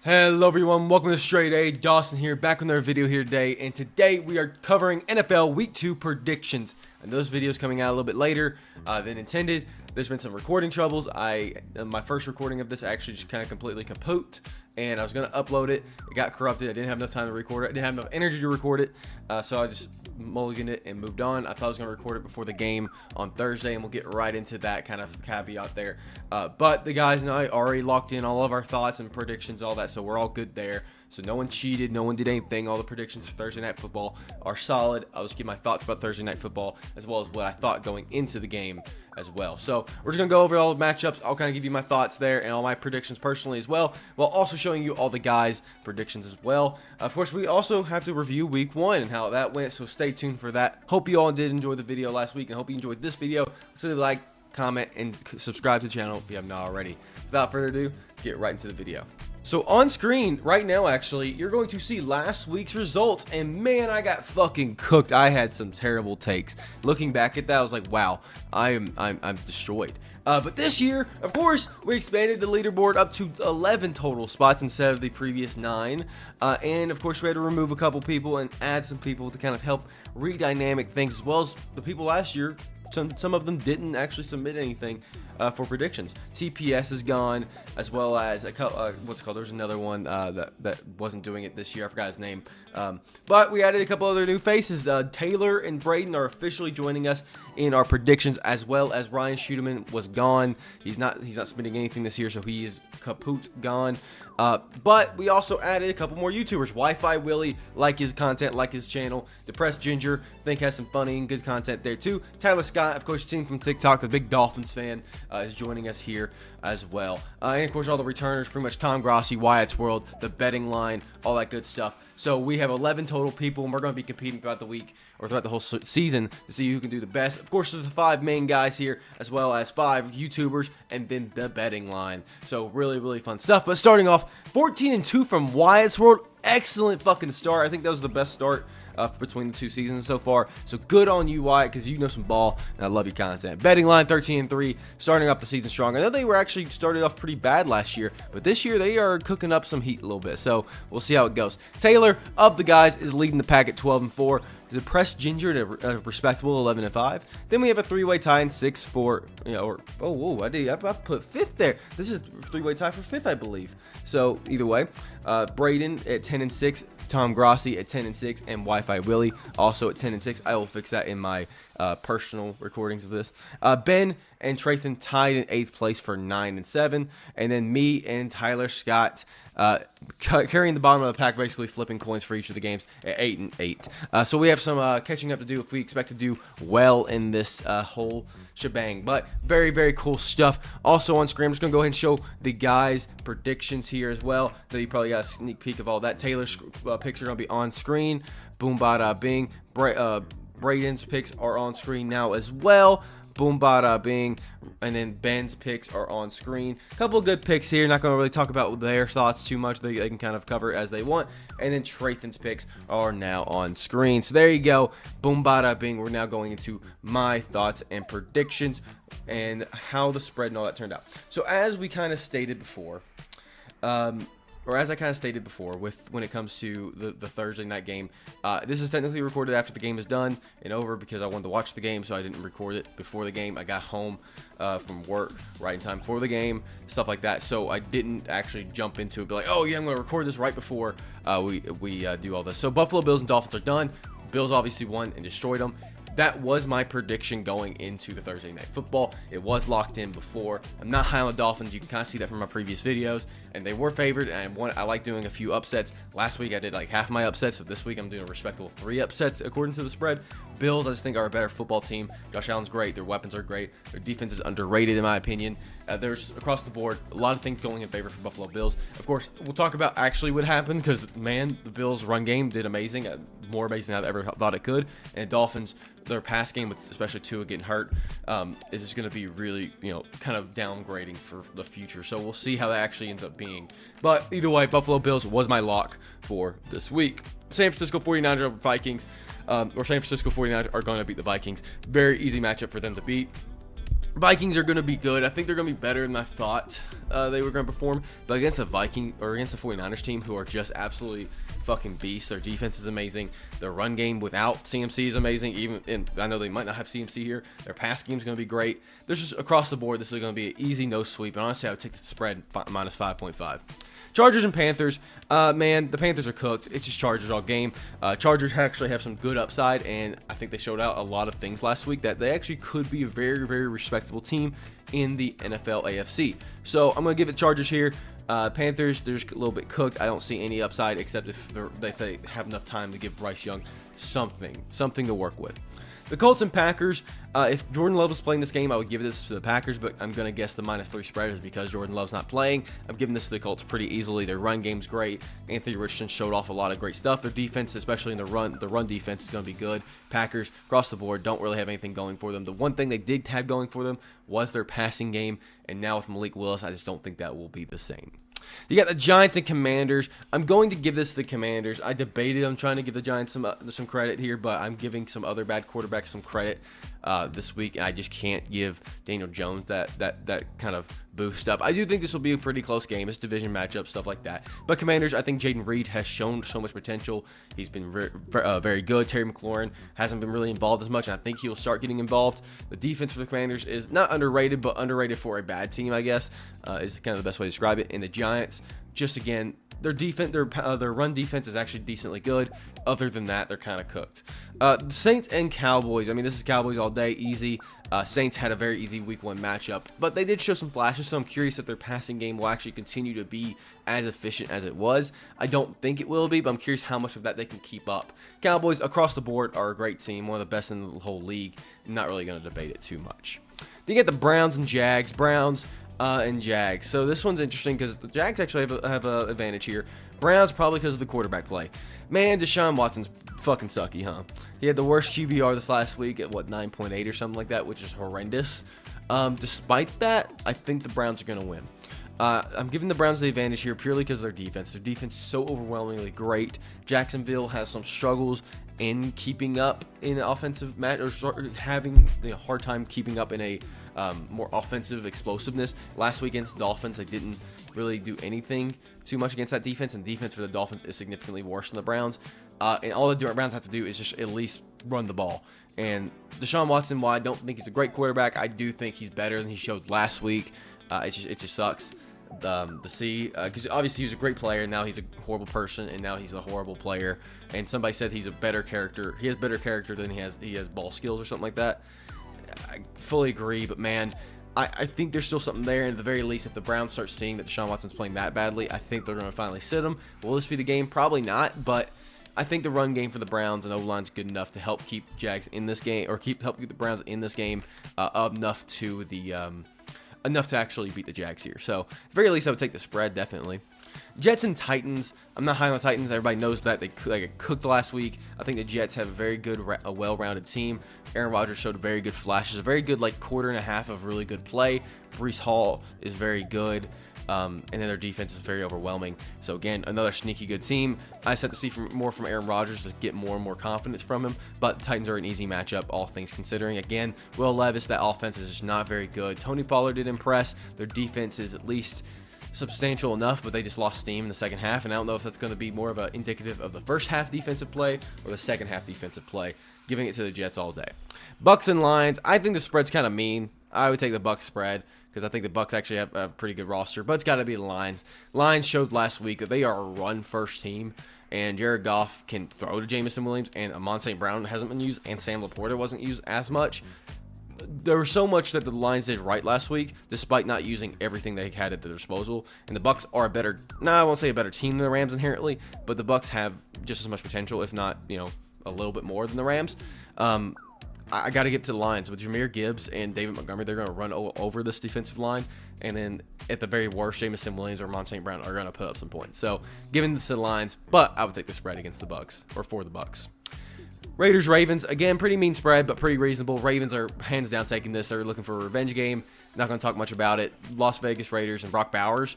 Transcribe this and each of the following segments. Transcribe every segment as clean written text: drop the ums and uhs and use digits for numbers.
Hello everyone, welcome to StraightA. Dawson here, back with another video here today, and today we are covering NFL Week 2 predictions. And those videos coming out a little bit later than intended. There's been some recording troubles. My first recording of this actually just kind of completely kaput, and I was going to upload it. It got corrupted. I didn't have enough time to record it. I didn't have enough energy to record it, so I just mulliganed it and moved on. I thought I was going to record it before the game on Thursday, and we'll get right into that kind of caveat there. But the guys and I already locked in all of our thoughts and predictions, all that, so we're all good there. So no one cheated, no one did anything. All the predictions for Thursday Night Football are solid. I'll just give my thoughts about Thursday Night Football as well as what I thought going into the game as well. So we're just going to go over all the matchups. I'll kind of give you my thoughts there and all my predictions personally as well, while also showing you all the guys' predictions as well. Of course, we also have to review Week 1 and how that went, so stay tuned for that. Hope you all did enjoy the video last week, and hope you enjoyed this video. So like, comment, and subscribe to the channel if you have not already. Without further ado, let's get right into the video. So on screen right now, actually, you're going to see last week's results, and man, I got fucking cooked. I had some terrible takes. Looking back at that, I was like, wow, I'm destroyed. But this year, of course, we expanded the leaderboard up to 11 total spots instead of the previous 9. And of course, we had to remove a couple people and add some people to kind of help redynamic things, as well as the people last year. Some of them didn't actually submit anything for predictions. TPS is gone, as well as a couple, what's it called? There's another one that wasn't doing it this year. I forgot his name. But we added a couple other new faces. Taylor and Braden are officially joining us in our predictions, as well as Ryan Schudeman was gone. He's not submitting anything this year, so he is kaput gone. But we also added a couple more YouTubers. Wi-Fi Willie, like his content, like his channel. Depressed Ginger, think has some funny and good content there too. Tyler Scott, of course, seen from TikTok, the big Dolphins fan, is joining us here as well. And of course, all the returners, pretty much Tom Grossi, Wyatt's World, the betting line, all that good stuff. So we have 11 total people, and we're going to be competing throughout the week, or throughout the whole season, to see who can do the best. Of course, there's the 5 main guys here, as well as 5 YouTubers, and then the betting line. So really, really fun stuff. But starting off, 14-2 from Wyatt's World. Excellent fucking start. I think that was the best start between the 2 seasons so far. So good on you, Wyatt, because you know some ball, and I love your content. Betting line 13-3, starting off the season strong. I know they were actually started off pretty bad last year, but this year they are cooking up some heat a little bit. So we'll see how it goes. Taylor, of the guys, is leading the pack at 12-4. Depressed Ginger at a respectable 11-5. Then we have a 3-way tie in 6-4. You know, I put 5th there. This is a 3-way tie for 5th, I believe. So either way, Braden at 10-6. Tom Grossi at 10-6, and Wi-Fi Willie also at 10-6. I will fix that in my personal recordings of this. Ben and Trathan tied in 8th place for 9-7, and then me and Tyler Scott carrying the bottom of the pack, basically flipping coins for each of the games at 8-8. So we have some catching up to do if we expect to do well in this whole shebang. But very, very cool stuff. Also on screen, I'm just going to go ahead and show the guys' predictions here as well. So you probably got a sneak peek of all that. Taylor's picks are going to be on screen. Boom, bada, bing. Braden's picks are on screen now as well. Boom, bada, bing. And then Ben's picks are on screen. A couple of good picks here. Not going to really talk about their thoughts too much. They can kind of cover it as they want. And then Trathan's picks are now on screen. So there you go. Boom, bada, bing. We're now going into my thoughts and predictions and how the spread and all that turned out. So as we kind of stated before, as I kind of stated before, when it comes to the Thursday night game, this is technically recorded after the game is done and over because I wanted to watch the game, so I didn't record it before the game. I got home from work right in time for the game, stuff like that, so I didn't actually jump into it, be like, oh yeah, I'm going to record this right before we do all this. So Buffalo Bills and Dolphins are done. Bills obviously won and destroyed them. That was my prediction going into the Thursday Night Football. It was locked in before. I'm not high on the Dolphins. You can kind of see that from my previous videos. And they were favored, and I like doing a few upsets. Last week, I did like half my upsets. So this week, I'm doing a respectable 3 upsets according to the spread. Bills, I just think, are a better football team. Josh Allen's great. Their weapons are great. Their defense is underrated, in my opinion. There's, across the board, a lot of things going in favor for Buffalo Bills. Of course, we'll talk about actually what happened because, man, the Bills' run game did amazing. More amazing than I ever thought it could. And Dolphins, their pass game, with especially Tua getting hurt, is just going to be really, kind of downgrading for the future. So we'll see how that actually ends up being. But either way, Buffalo Bills was my lock for this week. San Francisco 49ers over Vikings, or San Francisco 49ers are going to beat the Vikings. Very easy matchup for them to beat. Vikings are going to be good. I think they're going to be better than I thought they were going to perform. But against a Viking or against a 49ers team who are just absolutely fucking beasts. Their defense is amazing. Their run game without CMC is amazing. And I know they might not have CMC here. Their pass game is going to be great. There's just across the board, this is going to be an easy no sweep. And honestly, I would take the spread minus 5.5. Chargers and Panthers. Man, the Panthers are cooked. It's just Chargers all game. Chargers actually have some good upside, and I think they showed out a lot of things last week that they actually could be a very, very respectable team in the NFL AFC. So I'm going to give it Chargers here. Panthers, they're just a little bit cooked. I don't see any upside except if they have enough time to give Bryce Young something to work with. The Colts and Packers, if Jordan Love was playing this game, I would give this to the Packers, but I'm going to guess the -3 spread is because Jordan Love's not playing. I'm giving this to the Colts pretty easily. Their run game's great. Anthony Richardson showed off a lot of great stuff. Their defense, especially in the run defense, is going to be good. Packers, across the board, don't really have anything going for them. The one thing they did have going for them was their passing game, and now with Malik Willis, I just don't think that will be the same. You got the Giants and Commanders. I'm going to give this to the Commanders. I debated on trying to give the Giants some credit here, but I'm giving some other bad quarterbacks some credit this week, and I just can't give Daniel Jones that kind of boost up. I do think this will be a pretty close game. It's division matchup, stuff like that. But Commanders, I think Jaden Reed has shown so much potential. He's been very good. Terry McLaurin hasn't been really involved as much, and I think he will start getting involved. The defense for the Commanders is not underrated, but underrated for a bad team, I guess, is kind of the best way to describe it. And the Giants, just again, their defense, their run defense is actually decently good. Other than that, they're kind of cooked. The Saints and Cowboys. I mean, this is Cowboys all day, easy. Saints had a very easy week 1 matchup, but they did show some flashes, so I'm curious if their passing game will actually continue to be as efficient as it was. I don't think it will be, but I'm curious how much of that they can keep up. Cowboys, across the board, are a great team, one of the best in the whole league. I'm not really going to debate it too much. Then you get the Browns and Jags. And Jags. So this one's interesting because the Jags actually have an advantage here. Browns probably because of the quarterback play. Man, Deshaun Watson's fucking sucky, huh? He had the worst QBR this last week at 9.8 or something like that, which is horrendous. Despite that, I think the Browns are going to win. I'm giving the Browns the advantage here purely because of their defense. Their defense is so overwhelmingly great. Jacksonville has some struggles in keeping up in an offensive match, or having a hard time keeping up in a more offensive explosiveness. Last week against the Dolphins, they didn't really do anything too much against that defense, and defense for the Dolphins is significantly worse than the Browns. And all the Browns have to do is just at least run the ball. And Deshaun Watson, while I don't think he's a great quarterback, I do think he's better than he showed last week. It just sucks to see, because obviously he was a great player, and now he's a horrible person, and now he's a horrible player. And somebody said he's a better character. He has better character than he has ball skills or something like that. I fully agree, but man, I think there's still something there. And at the very least, if the Browns start seeing that Deshaun Watson's playing that badly, I think they're going to finally sit him. Will this be the game? Probably not, but I think the run game for the Browns and O-line's good enough to help keep the Jags in this game, or help keep the Browns in this game enough to actually beat the Jags here. So at the very least, I would take the spread, definitely. Jets and Titans. I'm not high on the Titans. Everybody knows that. They got cooked last week. I think the Jets have a very good, well-rounded team. Aaron Rodgers showed very good flashes, a very good quarter and a half of really good play. Breece Hall is very good. And then their defense is very overwhelming. So again, another sneaky good team. I just have to see more from Aaron Rodgers to get more and more confidence from him. But the Titans are an easy matchup, all things considering. Again, Will Levis, that offense is just not very good. Tony Pollard did impress. Their defense is at least substantial enough, but they just lost steam in the second half. And I don't know if that's going to be more of an indicative of the first half defensive play or the second half defensive play. Giving it to the Jets all day. Bucks and Lions. I think the spread's kind of mean. I would take the Bucks spread, because I think the Bucks actually have a pretty good roster, but it's got to be the Lions. Lions showed last week that they are a run-first team, and Jared Goff can throw to Jamison Williams, and Amon St. Brown hasn't been used, and Sam Laporta wasn't used as much. There was so much that the Lions did right last week, despite not using everything they had at their disposal. And the Bucks are I won't say a better team than the Rams inherently, but the Bucks have just as much potential, if not, a little bit more than the Rams. I got to get to the Lions with Jahmyr Gibbs and David Montgomery. They're going to run over this defensive line, and then at the very worst, Jamison Williams or Amon St. Brown are going to put up some points. So giving this to the Lions, but I would take the spread against the Bucks, or for the Bucks. Raiders Ravens, again, pretty mean spread, but pretty reasonable. Ravens are hands down taking this. They're looking for a revenge game. Not going to talk much about it. Las Vegas Raiders and Brock Bowers.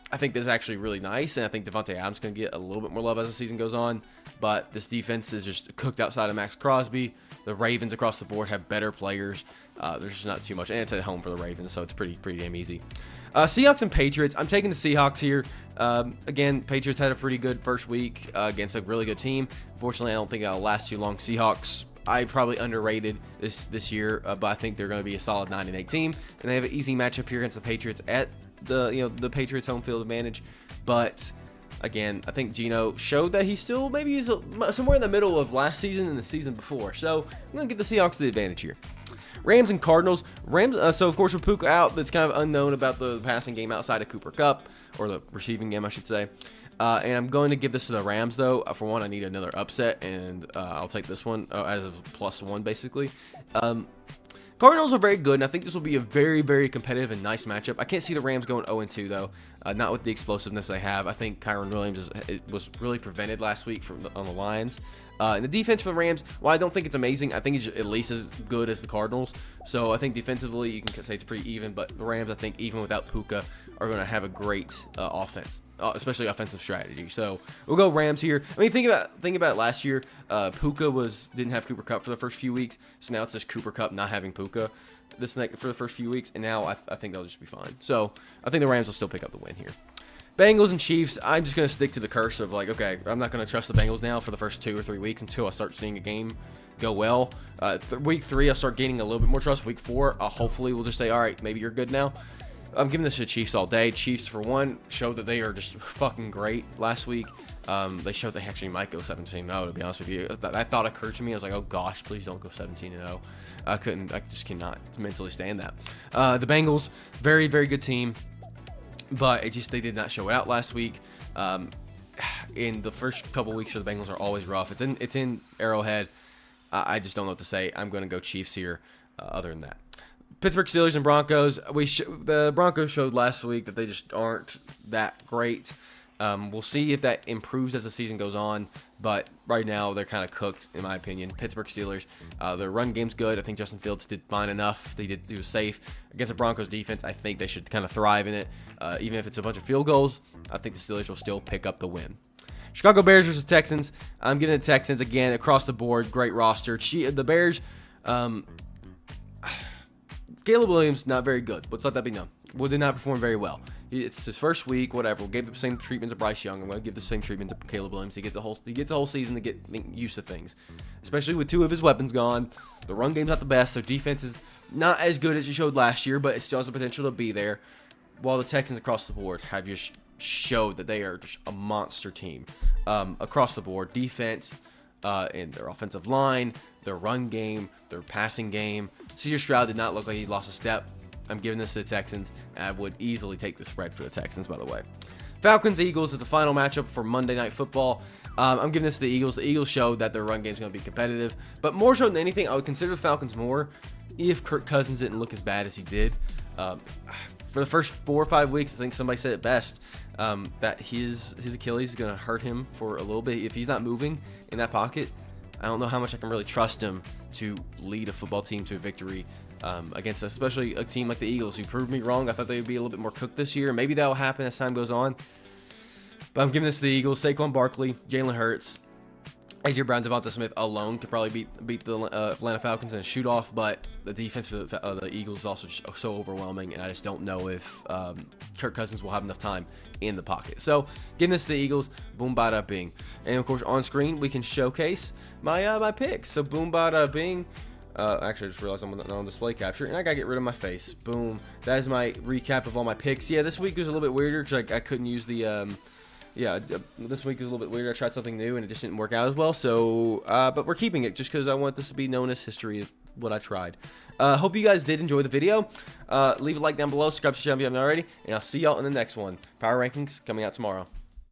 I think this is actually really nice, and I think Devontae Adams going to get a little bit more love as the season goes on. But this defense is just cooked outside of Max Crosby. The Ravens across the board have better players. There's just not too much, and it's at home for the Ravens, so it's pretty damn easy. Seahawks and Patriots. I'm taking the Seahawks here. Again, Patriots had a pretty good first week against a really good team. Unfortunately, I don't think it'll last too long. Seahawks, I probably underrated this year, but I think they're going to be a solid 9-8 team, and they have an easy matchup here against the Patriots at the Patriots home field advantage. But again, I think Geno showed that he's still maybe somewhere in the middle of last season and the season before. So I'm going to give the Seahawks the advantage here. Rams and Cardinals. So of course with Puka out, that's kind of unknown about the passing game outside of Cooper Kupp, or the receiving game, I should say. And I'm going to give this to the Rams, though. For one, I need another upset, and I'll take this one as a +1, basically. Cardinals are very good, and I think this will be a very competitive and nice matchup. I can't see the Rams going 0-2, though, not with the explosiveness they have. I think Kyron Williams was really prevented last week on the Lions. And the defense for the Rams, while I don't think it's amazing, I think it's at least as good as the Cardinals. So I think defensively, you can say it's pretty even. But the Rams, I think, even without Puka, are going to have a great offense, especially offensive strategy. So we'll go Rams here. I mean, think about it last year. Puka didn't have Cooper Kupp for the first few weeks. So now it's just Cooper Kupp not having Puka for the first few weeks. And now I think they'll just be fine. So I think the Rams will still pick up the win here. Bengals and Chiefs, I'm just going to stick to the curse of like, okay, I'm not going to trust the Bengals now for the first 2 or 3 weeks until I start seeing a game go well. Week 3, I'll start gaining a little bit more trust. Week 4, hopefully we'll just say, all right, maybe you're good now. I'm giving this to the Chiefs all day. Chiefs, for one, showed that they are just fucking great last week. They showed they actually might go 17-0, to be honest with you. That thought occurred to me. I was like, oh gosh, please don't go 17-0. I just cannot mentally stand that. The Bengals, very good team. But they did not show it out last week. In the first couple weeks for the Bengals are always rough. It's in Arrowhead. I just don't know what to say. I'm going to go Chiefs here. Other than that, Pittsburgh Steelers and Broncos. The Broncos showed last week that they just aren't that great. We'll see if that improves as the season goes on, but right now they're kind of cooked, in my opinion. Pittsburgh Steelers, their run game's good. I think Justin Fields did fine enough. He was safe against the Broncos defense. I think they should kind of thrive in it, even if it's a bunch of field goals. I think the Steelers will still pick up the win. Chicago Bears versus Texans. I'm giving the Texans again across the board. Great roster. The Bears, Caleb Williams not very good. Let's let that be known. Did not perform very well. It's his first week, whatever. We'll give the same treatment to Bryce Young. I'm going to give the same treatment to Caleb Williams. He gets a whole season to get used to things, especially with 2 of his weapons gone. The run game's not the best. Their defense is not as good as it showed last year, but it still has the potential to be there. While the Texans across the board have just showed that they are just a monster team across the board. Defense, in their offensive line, their run game, their passing game. C.J. Stroud did not look like he lost a step. I'm giving this to the Texans, and I would easily take the spread for the Texans, by the way. Falcons-Eagles is the final matchup for Monday Night Football. I'm giving this to the Eagles. The Eagles showed that their run game is going to be competitive, but more so than anything, I would consider the Falcons more if Kirk Cousins didn't look as bad as he did. For the first 4 or 5 weeks, I think somebody said it best, that his Achilles is going to hurt him for a little bit. If he's not moving in that pocket, I don't know how much I can really trust him to lead a football team to a victory against especially a team like the Eagles, who proved me wrong. I thought they would be a little bit more cooked this year. Maybe that will happen as time goes on. But I'm giving this to the Eagles. Saquon Barkley, Jalen Hurts, A.J. Brown, Devonta Smith alone could probably beat the Atlanta Falcons in a shoot-off, but the defense for the Eagles is also so overwhelming, and I just don't know if Kirk Cousins will have enough time in the pocket. So, giving this to the Eagles, boom, bada, bing. And, of course, on screen, we can showcase my picks. So, boom, bada, bing. Actually, I just realized I'm not on display capture, and I gotta get rid of my face. Boom. That is my recap of all my picks. Yeah, this week was a little bit weirder because I couldn't use the... this week was a little bit weird. I tried something new and it just didn't work out as well. So, but we're keeping it just because I want this to be known as history of what I tried. Hope you guys did enjoy the video. Leave a like down below. Subscribe to the channel if you haven't already. And I'll see y'all in the next one. Power Rankings coming out tomorrow.